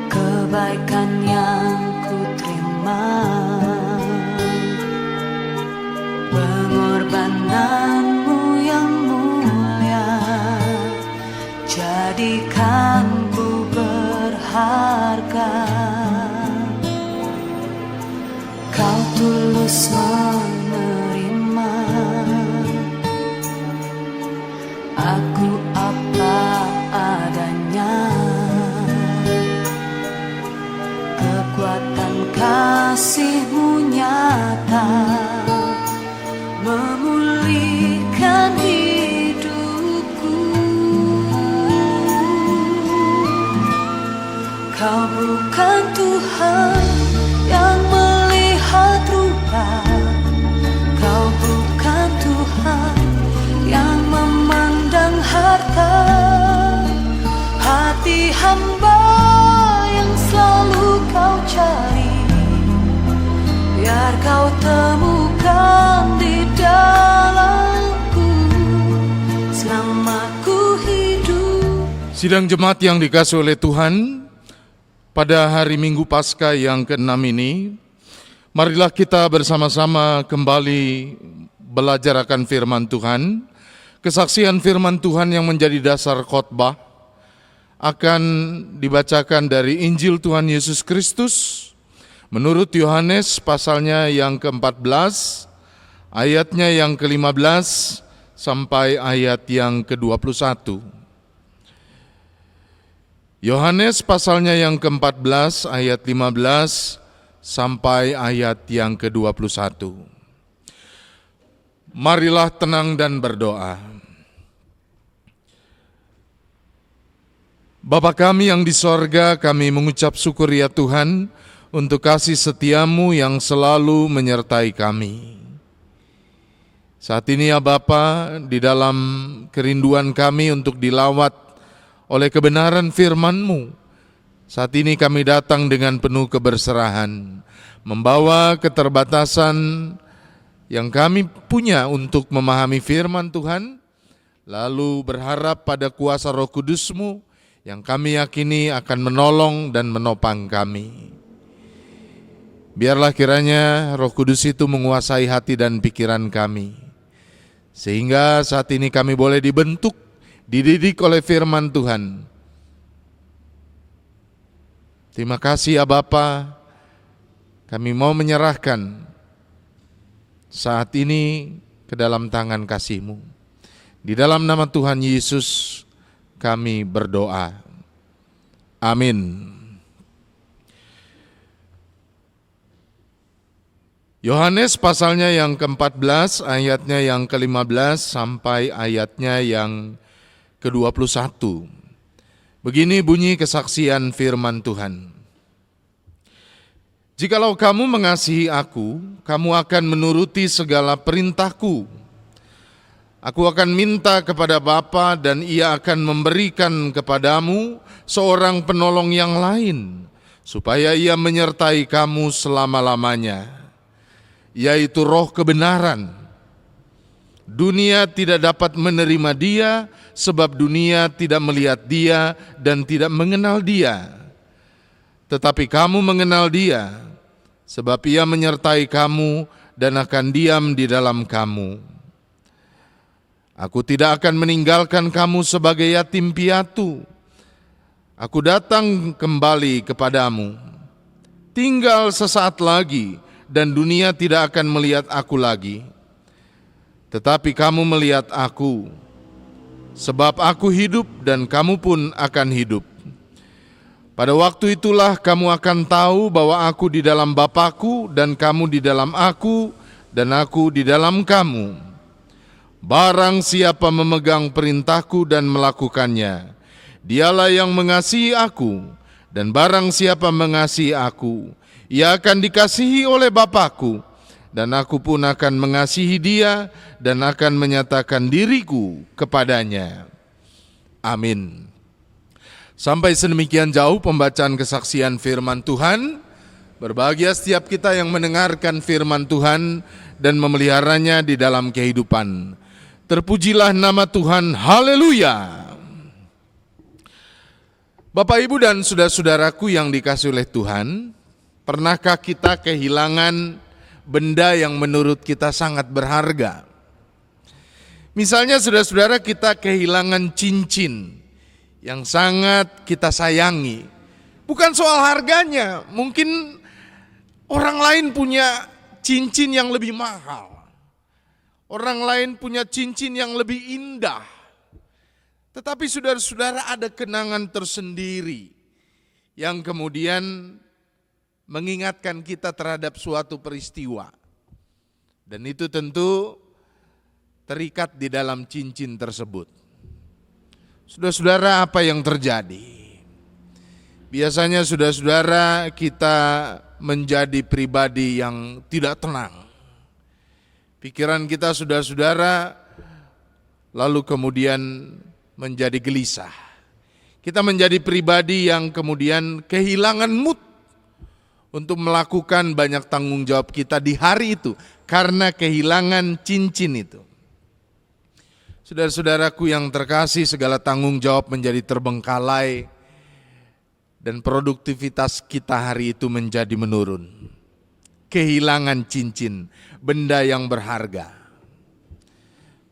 Kebaikan yang ku terima, pengorbananmu yang mulia, jadikan ku berharga. Kau tulus menerima aku apa adanya. Kekuatan kasih-Mu nyata memulihkan hidupku. Kau bukan Tuhan yang melihat rupa, Kau bukan Tuhan yang memandang harta. Hati hamba yang selalu Kau cari, biar Kau temukan di dalamku selama ku hidup. Sidang jemaat yang dikasihi oleh Tuhan, pada hari Minggu Paskah yang ke-6 ini, marilah kita bersama-sama kembali belajar akan firman Tuhan. Kesaksian firman Tuhan yang menjadi dasar khotbah akan dibacakan dari Injil Tuhan Yesus Kristus menurut Yohanes pasalnya yang ke-14, ayatnya yang ke-15 sampai ayat yang ke-21. Yohanes pasalnya yang ke-14 ayat 15 sampai ayat yang ke-21. Marilah tenang dan berdoa. Bapa kami yang di sorga, kami mengucap syukur ya Tuhan untuk kasih setia-Mu yang selalu menyertai kami. Saat ini ya Bapa, di dalam kerinduan kami untuk dilawat oleh kebenaran firman-Mu, saat ini kami datang dengan penuh keberserahan, membawa keterbatasan yang kami punya untuk memahami firman Tuhan, lalu berharap pada kuasa Roh Kudus-Mu yang kami yakini akan menolong dan menopang kami. Biarlah kiranya Roh Kudus itu menguasai hati dan pikiran kami, sehingga saat ini kami boleh dibentuk, dididik oleh firman Tuhan. Terima kasih ya Bapa, kami mau menyerahkan saat ini ke dalam tangan kasih-Mu. Di dalam nama Tuhan Yesus kami berdoa. Amin. Yohanes pasalnya yang ke-14, ayatnya yang ke-15 sampai ayatnya yang ke-21. Begini bunyi kesaksian firman Tuhan. Jikalau kamu mengasihi aku, kamu akan menuruti segala perintahku. Aku akan minta kepada Bapa dan Ia akan memberikan kepadamu seorang penolong yang lain, supaya Ia menyertai kamu selama-lamanya, yaitu Roh kebenaran. Dunia tidak dapat menerima Dia, sebab dunia tidak melihat Dia dan tidak mengenal Dia. Tetapi kamu mengenal Dia, sebab Ia menyertai kamu dan akan diam di dalam kamu. Aku tidak akan meninggalkan kamu sebagai yatim piatu. Aku datang kembali kepadamu. Tinggal sesaat lagi, dan dunia tidak akan melihat aku lagi. Tetapi kamu melihat aku, sebab aku hidup dan kamu pun akan hidup. Pada waktu itulah kamu akan tahu bahwa aku di dalam Bapa-Ku dan kamu di dalam aku dan aku di dalam kamu. Barang siapa memegang perintahku dan melakukannya, dialah yang mengasihi aku, dan barang siapa mengasihi aku, ia akan dikasihi oleh Bapa-Ku, dan aku pun akan mengasihi dia dan akan menyatakan diriku kepadanya. Amin. Sampai sedemikian jauh pembacaan kesaksian firman Tuhan. Berbahagia setiap kita yang mendengarkan firman Tuhan dan memeliharanya di dalam kehidupan. Terpujilah nama Tuhan, haleluya. Bapak, Ibu, dan saudara-saudaraku yang dikasihi oleh Tuhan, pernahkah kita kehilangan benda yang menurut kita sangat berharga? Misalnya saudara-saudara, kita kehilangan cincin yang sangat kita sayangi. Bukan soal harganya, mungkin orang lain punya cincin yang lebih mahal. Orang lain punya cincin yang lebih indah. Tetapi saudara-saudara, ada kenangan tersendiri yang kemudian mengingatkan kita terhadap suatu peristiwa. Dan itu tentu terikat di dalam cincin tersebut. Saudara-saudara, apa yang terjadi? Biasanya saudara-saudara, kita menjadi pribadi yang tidak tenang. Pikiran kita, saudara-saudara, lalu kemudian menjadi gelisah. Kita menjadi pribadi yang kemudian kehilangan mood untuk melakukan banyak tanggung jawab kita di hari itu karena kehilangan cincin itu. Saudara-saudaraku yang terkasih, segala tanggung jawab menjadi terbengkalai dan produktivitas kita hari itu menjadi menurun. Kehilangan cincin, benda yang berharga.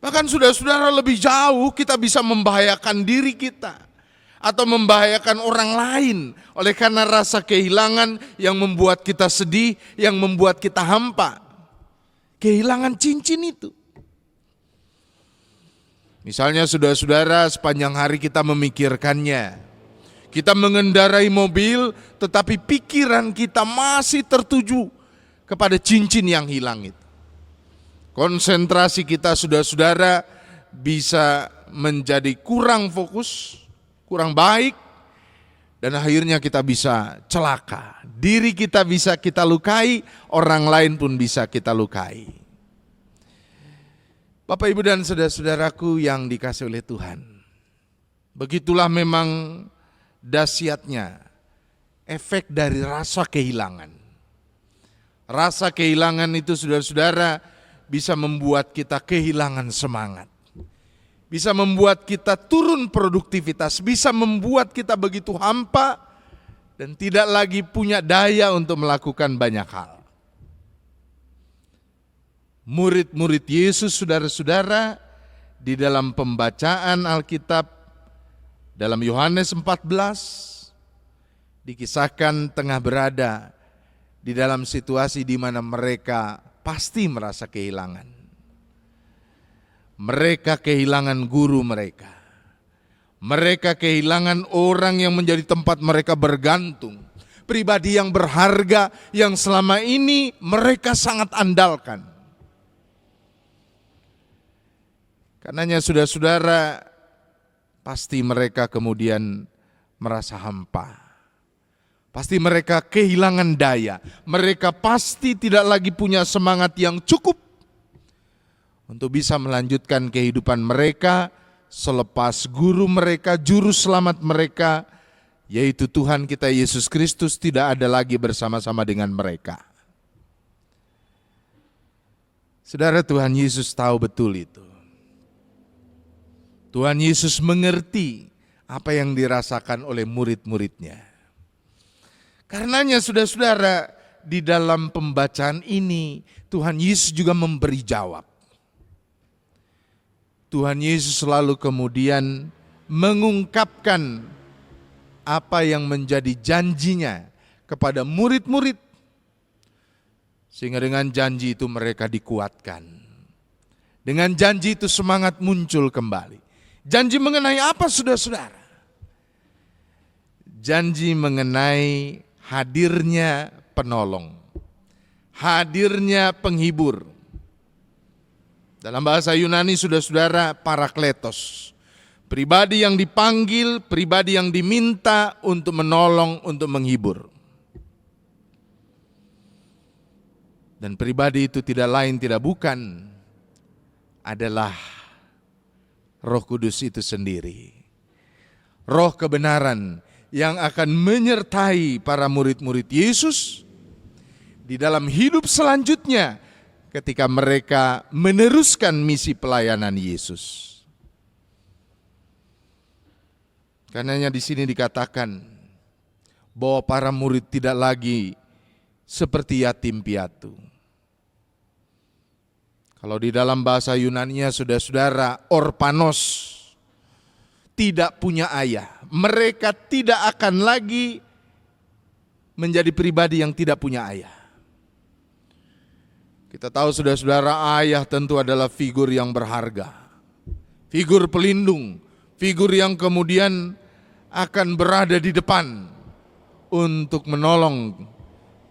Bahkan saudara-saudara, lebih jauh kita bisa membahayakan diri kita atau membahayakan orang lain oleh karena rasa kehilangan yang membuat kita sedih, yang membuat kita hampa. Kehilangan cincin itu. Misalnya saudara-saudara, sepanjang hari kita memikirkannya. Kita mengendarai mobil tetapi pikiran kita masih tertuju kepada cincin yang hilang itu. Konsentrasi kita, saudara-saudara, bisa menjadi kurang fokus, kurang baik, dan akhirnya kita bisa celaka. Diri kita bisa kita lukai, orang lain pun bisa kita lukai. Bapak, Ibu, dan saudara-saudaraku yang dikasihi oleh Tuhan, begitulah memang dahsyatnya efek dari rasa kehilangan. Rasa kehilangan itu, saudara-saudara, bisa membuat kita kehilangan semangat. Bisa membuat kita turun produktivitas, bisa membuat kita begitu hampa dan tidak lagi punya daya untuk melakukan banyak hal. Murid-murid Yesus, saudara-saudara, di dalam pembacaan Alkitab dalam Yohanes 14 dikisahkan tengah berada di dalam situasi di mana mereka pasti merasa kehilangan. Mereka kehilangan guru mereka. Mereka kehilangan orang yang menjadi tempat mereka bergantung. Pribadi yang berharga yang selama ini mereka sangat andalkan. Karenanya saudara-saudara, pasti mereka kemudian merasa hampa. Pasti mereka kehilangan daya. Mereka pasti tidak lagi punya semangat yang cukup untuk bisa melanjutkan kehidupan mereka selepas guru mereka, juru selamat mereka, yaitu Tuhan kita Yesus Kristus, tidak ada lagi bersama-sama dengan mereka. Saudara, Tuhan Yesus tahu betul itu. Tuhan Yesus mengerti apa yang dirasakan oleh murid-muridnya. Karenanya saudara-saudara, di dalam pembacaan ini Tuhan Yesus juga memberi jawab. Tuhan Yesus selalu kemudian mengungkapkan apa yang menjadi janjinya kepada murid-murid. Sehingga dengan janji itu mereka dikuatkan. Dengan janji itu semangat muncul kembali. Janji mengenai apa, saudara-saudara? Janji mengenai hadirnya penolong, hadirnya penghibur. Dalam bahasa Yunani saudara-saudara, parakletos. Pribadi yang dipanggil, pribadi yang diminta untuk menolong, untuk menghibur. Dan pribadi itu tidak lain, tidak bukan adalah Roh Kudus itu sendiri. Roh kebenaran yang akan menyertai para murid-murid Yesus di dalam hidup selanjutnya ketika mereka meneruskan misi pelayanan Yesus. Karenanya di sini dikatakan bahwa para murid tidak lagi seperti yatim piatu. Kalau di dalam bahasa Yunani-nya saudara-saudara, orpanos, tidak punya ayah. Mereka tidak akan lagi menjadi pribadi yang tidak punya ayah. Kita tahu saudara-saudara, ayah tentu adalah figur yang berharga. Figur pelindung, figur yang kemudian akan berada di depan untuk menolong.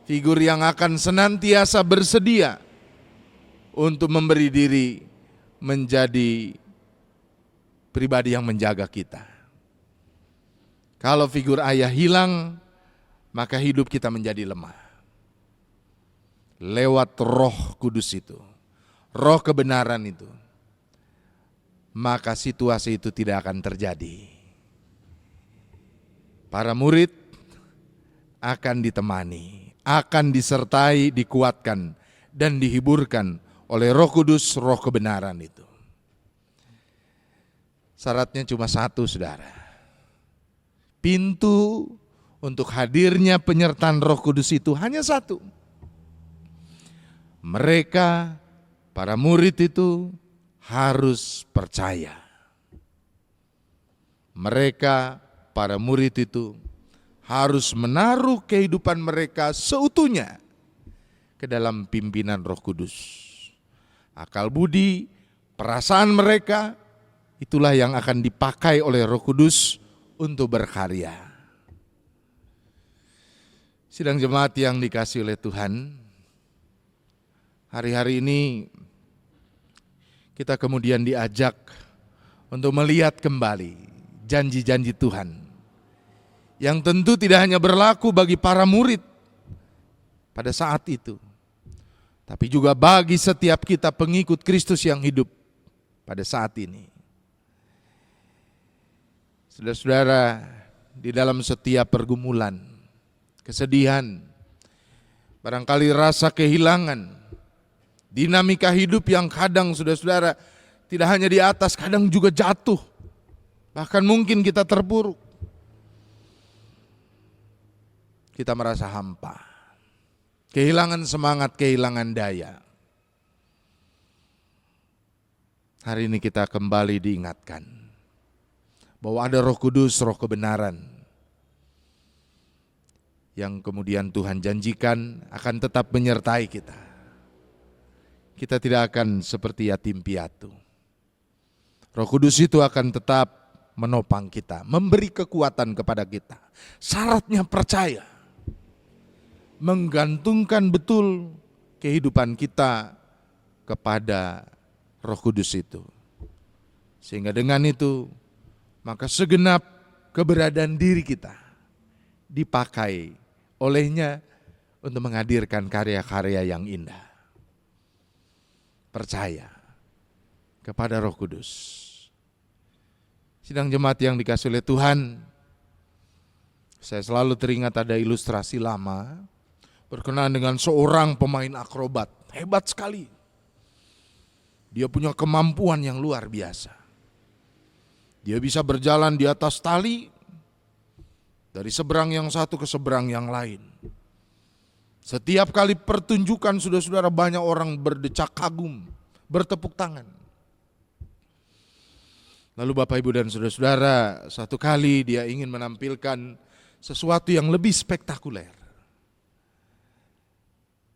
Figur yang akan senantiasa bersedia untuk memberi diri menjadi pribadi yang menjaga kita. Kalau figur ayah hilang, maka hidup kita menjadi lemah. Lewat Roh Kudus itu, Roh kebenaran itu, maka situasi itu tidak akan terjadi. Para murid akan ditemani, akan disertai, dikuatkan, dan dihiburkan oleh Roh Kudus, Roh kebenaran itu. Syaratnya cuma satu, saudara. Pintu untuk hadirnya penyertaan Roh Kudus itu hanya satu. Mereka, para murid itu harus percaya. Mereka, para murid itu harus menaruh kehidupan mereka seutuhnya ke dalam pimpinan Roh Kudus. Akal budi, perasaan mereka, itulah yang akan dipakai oleh Roh Kudus untuk berkarya. Sidang jemaat yang dikasihi oleh Tuhan, hari-hari ini kita kemudian diajak untuk melihat kembali janji-janji Tuhan yang tentu tidak hanya berlaku bagi para murid pada saat itu, tapi juga bagi setiap kita pengikut Kristus yang hidup pada saat ini. Saudara-saudara, di dalam setiap pergumulan, kesedihan, barangkali rasa kehilangan, dinamika hidup yang kadang saudara-saudara tidak hanya di atas, kadang juga jatuh, bahkan mungkin kita terpuruk. Kita merasa hampa, kehilangan semangat, kehilangan daya. Hari ini kita kembali diingatkan bahwa ada Roh Kudus, Roh kebenaran yang kemudian Tuhan janjikan akan tetap menyertai kita. Kita tidak akan seperti yatim piatu. Roh Kudus itu akan tetap menopang kita, memberi kekuatan kepada kita. Syaratnya percaya, menggantungkan betul kehidupan kita kepada Roh Kudus itu. Sehingga dengan itu, maka segenap keberadaan diri kita dipakai olehnya untuk menghadirkan karya-karya yang indah. Percaya kepada Roh Kudus. Sidang jemaat yang dikasihi oleh Tuhan, saya selalu teringat ada ilustrasi lama berkenaan dengan seorang pemain akrobat, hebat sekali. Dia punya kemampuan yang luar biasa. Dia bisa berjalan di atas tali dari seberang yang satu ke seberang yang lain. Setiap kali pertunjukan saudara-saudara banyak orang berdecak kagum, bertepuk tangan. Lalu Bapak Ibu dan saudara-saudara, satu kali dia ingin menampilkan sesuatu yang lebih spektakuler.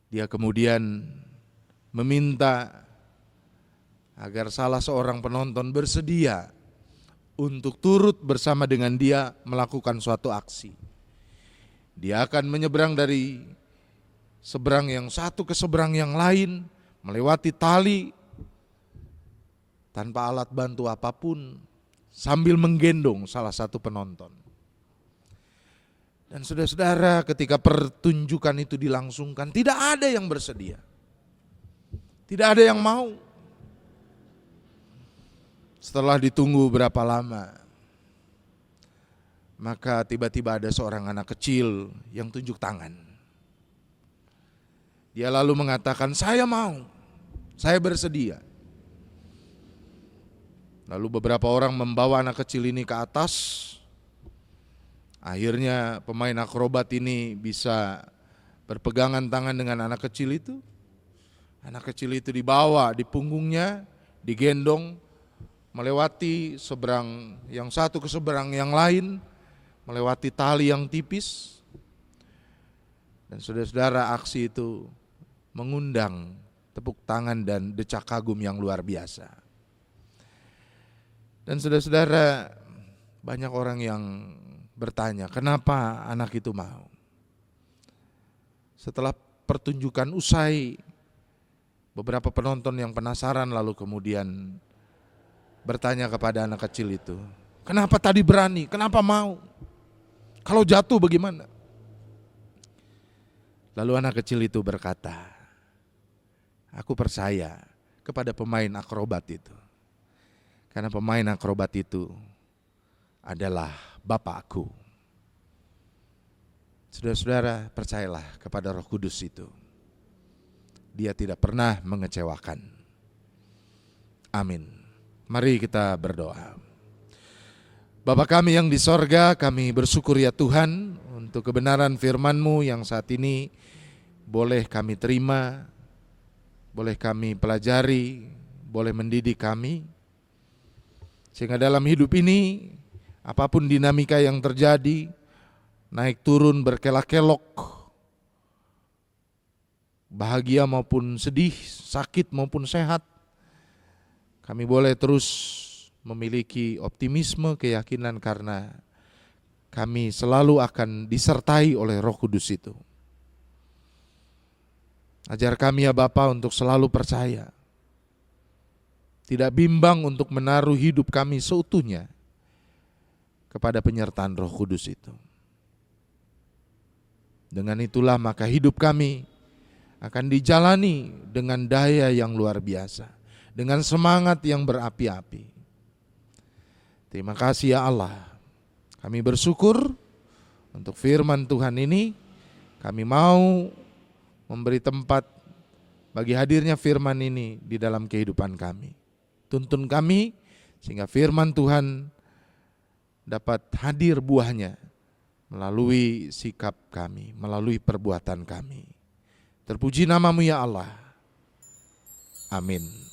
Dia kemudian meminta agar salah seorang penonton bersedia untuk turut bersama dengan dia melakukan suatu aksi. Dia akan menyeberang dari seberang yang satu ke seberang yang lain, melewati tali, tanpa alat bantu apapun, sambil menggendong salah satu penonton. Dan saudara-saudara, ketika pertunjukan itu dilangsungkan, tidak ada yang bersedia. Tidak ada yang mau. Setelah ditunggu berapa lama, maka tiba-tiba ada seorang anak kecil yang tunjuk tangan. Dia lalu mengatakan, saya mau, saya bersedia. Lalu beberapa orang membawa anak kecil ini ke atas. Akhirnya pemain akrobat ini bisa berpegangan tangan dengan anak kecil itu. Anak kecil itu dibawa di punggungnya, digendong, melewati seberang yang satu ke seberang yang lain, melewati tali yang tipis. Dan saudara-saudara, aksi itu mengundang tepuk tangan dan decak kagum yang luar biasa. Dan saudara-saudara, banyak orang yang bertanya, kenapa anak itu mau? Setelah pertunjukan usai, beberapa penonton yang penasaran lalu kemudian bertanya kepada anak kecil itu, kenapa tadi berani, kenapa mau? Kalau jatuh bagaimana? Lalu anak kecil itu berkata, aku percaya kepada pemain akrobat itu. Karena pemain akrobat itu adalah Bapakku. Saudara-saudara, percayalah kepada Roh Kudus itu. Dia tidak pernah mengecewakan. Amin. Mari kita berdoa. Bapa kami yang di sorga, kami bersyukur ya Tuhan untuk kebenaran firman-Mu yang saat ini boleh kami terima, boleh kami pelajari, boleh mendidik kami. Sehingga dalam hidup ini, apapun dinamika yang terjadi, naik turun berkelak-kelok, bahagia maupun sedih, sakit maupun sehat, kami boleh terus memiliki optimisme, keyakinan karena kami selalu akan disertai oleh Roh Kudus itu. Ajar kami ya Bapa untuk selalu percaya, tidak bimbang untuk menaruh hidup kami seutuhnya kepada penyertaan Roh Kudus itu. Dengan itulah maka hidup kami akan dijalani dengan daya yang luar biasa, dengan semangat yang berapi-api. Terima kasih ya Allah. Kami bersyukur untuk firman Tuhan ini. Kami mau memberi tempat bagi hadirnya firman ini di dalam kehidupan kami. Tuntun kami sehingga firman Tuhan dapat hadir buahnya melalui sikap kami, melalui perbuatan kami. Terpuji namamu ya Allah. Amin.